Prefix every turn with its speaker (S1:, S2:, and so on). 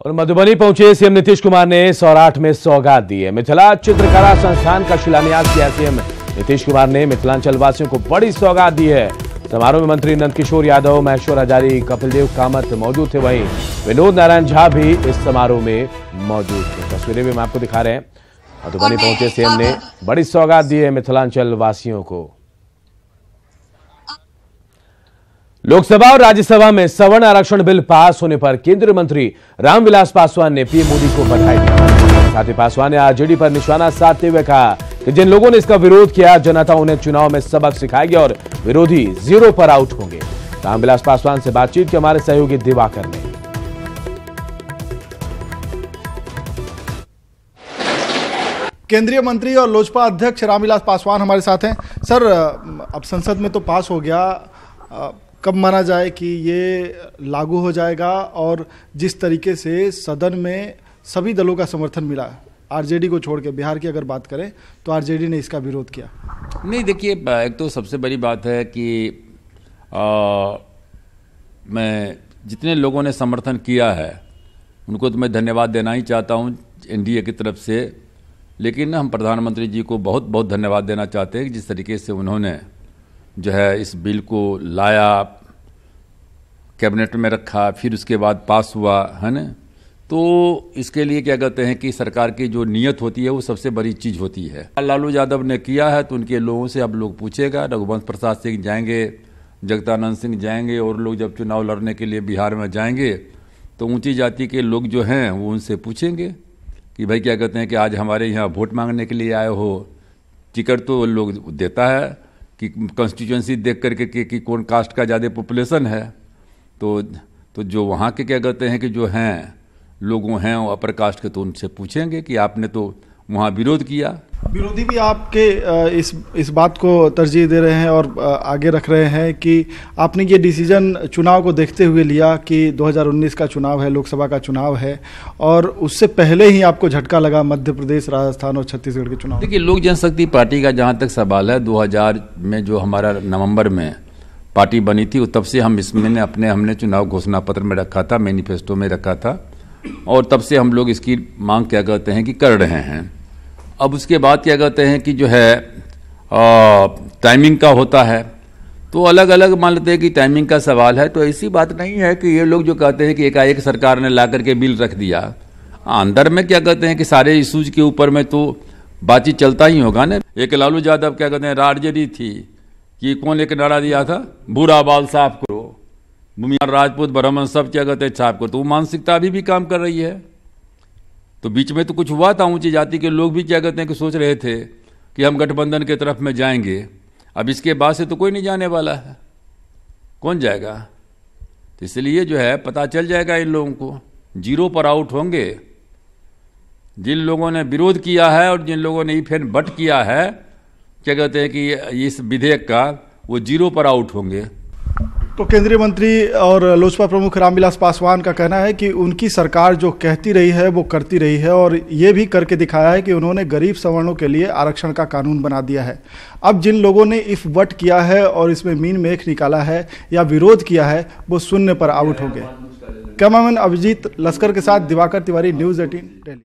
S1: और मधुबनी पहुंचे सीएम नीतीश कुमार ने सौराठ में सौगात दी है। मिथिला चित्रकला संस्थान का शिलान्यास किया। सीएम नीतीश कुमार ने मिथिलांचल वासियों को बड़ी सौगात दी है। समारोह में मंत्री नंदकिशोर यादव, महेश्वर हजारी, कपिलदेव कामत मौजूद थे। वहीं विनोद नारायण झा भी इस समारोह में मौजूद थे। तस्वीरें भी हम आपको दिखा रहे हैं। मधुबनी पहुंचे सीएम ने बड़ी सौगात दी है मिथिलांचल वासियों को। लोकसभा और राज्यसभा में सवर्ण आरक्षण बिल पास होने पर केंद्रीय मंत्री रामविलास पासवान ने पीएम मोदी को बधाई दी। साथ ही पासवान ने आरजेडी पर निशाना साधते हुए कहा कि जिन लोगों ने इसका विरोध किया, जनता उन्हें चुनाव में सबक सिखाएगी और विरोधी जीरो पर आउट होंगे। रामविलास पासवान से बातचीत की हमारे सहयोगी दिवाकर ने।
S2: केंद्रीय मंत्री और लोजपा अध्यक्ष रामविलास पासवान हमारे साथ हैं। सर, अब संसद में तो पास हो गया, कब माना जाए कि ये लागू हो जाएगा? और जिस तरीके से सदन में सभी दलों का समर्थन मिला, आरजेडी को छोड़ के, बिहार की अगर बात करें तो आरजेडी ने इसका विरोध किया।
S3: नहीं, देखिए, एक तो सबसे बड़ी बात है कि मैं जितने लोगों ने समर्थन किया है उनको तो मैं धन्यवाद देना ही चाहता हूँ एनडीए की तरफ से। लेकिन हम प्रधानमंत्री जी को बहुत बहुत धन्यवाद देना चाहते हैं कि जिस तरीके से उन्होंने जो है इस बिल को लाया, कैबिनेट में रखा, फिर उसके बाद पास हुआ, है ना। तो इसके लिए क्या कहते हैं कि सरकार की जो नीयत होती है वो सबसे बड़ी चीज़ होती है। लालू यादव ने किया है तो उनके लोगों से अब लोग पूछेगा। रघुवंश प्रसाद सिंह जाएंगे, जगदानंद सिंह जाएंगे, और लोग जब चुनाव लड़ने के लिए बिहार में जाएंगे तो ऊंची जाति के लोग जो हैं वो उनसे पूछेंगे कि भाई क्या कहते हैं कि आज हमारे यहाँ वोट मांगने के लिए आए हो। टिकट तो लोग देता है कि कॉन्स्टिट्यूएंसी देख करके कि कौन कास्ट का ज़्यादा पॉपुलेशन है। तो जो वहाँ के क्या कहते हैं कि जो हैं लोगों हैं वो अपर कास्ट के, तो उनसे पूछेंगे कि आपने तो वहाँ विरोध किया।
S2: विरोधी भी आपके इस बात को तरजीह दे रहे हैं और आगे रख रहे हैं कि आपने ये डिसीजन चुनाव को देखते हुए लिया कि 2019 का चुनाव है, लोकसभा का चुनाव है, और उससे पहले ही आपको झटका लगा मध्य प्रदेश, राजस्थान और छत्तीसगढ़ के चुनाव।
S3: देखिए, लोक जनशक्ति पार्टी का जहाँ तक सवाल है, 2000 में जो हमारा नवंबर में पार्टी बनी थी, तब से हम इसमें हमने चुनाव घोषणा पत्र में रखा था, मैनिफेस्टो में रखा था, और तब से हम लोग इसकी मांग क्या कहते हैं कि कर रहे हैं। अब उसके बाद क्या कहते हैं कि जो है टाइमिंग का होता है, तो अलग अलग मान लेते हैं कि टाइमिंग का सवाल है। तो ऐसी बात नहीं है कि ये लोग जो कहते हैं कि एकाएक सरकार ने ला करके बिल रख दिया। अंदर में क्या कहते हैं कि सारे इशूज के ऊपर में तो बातचीत चलता ही होगा ना। एक लालू यादव क्या कहते हैं आरजेडी थी कि कौन एक नारा दिया था, बुरा बाल साफ करो, भूमिहार राजपूत ब्राह्मण सब क्या कहते हैं साफ करो। तो वो मानसिकता अभी भी काम कर रही है। तो बीच में तो कुछ हुआ था, ऊंची जाति के लोग भी क्या कहते हैं कि सोच रहे थे कि हम गठबंधन के तरफ में जाएंगे। अब इसके बाद से तो कोई नहीं जाने वाला है, कौन जाएगा? तो इसलिए जो है पता चल जाएगा इन लोगों को, जीरो पर आउट होंगे। जिन लोगों ने विरोध किया है और जिन लोगों ने इफेन बट किया है क्या कहते हैं कि इस विधेयक का, वो जीरो पर आउट होंगे।
S2: तो केंद्रीय मंत्री और लोजपा प्रमुख रामविलास पासवान का कहना है कि उनकी सरकार जो कहती रही है वो करती रही है, और ये भी करके दिखाया है कि उन्होंने गरीब सवर्णों के लिए आरक्षण का कानून बना दिया है। अब जिन लोगों ने इफ वट किया है और इसमें मीन मेख निकाला है या विरोध किया है, वो शून्य पर आउट होंगे। कैमरामैन अभिजीत लश्कर के साथ दिवाकर तिवारी, न्यूज़ 18 दिल्ली।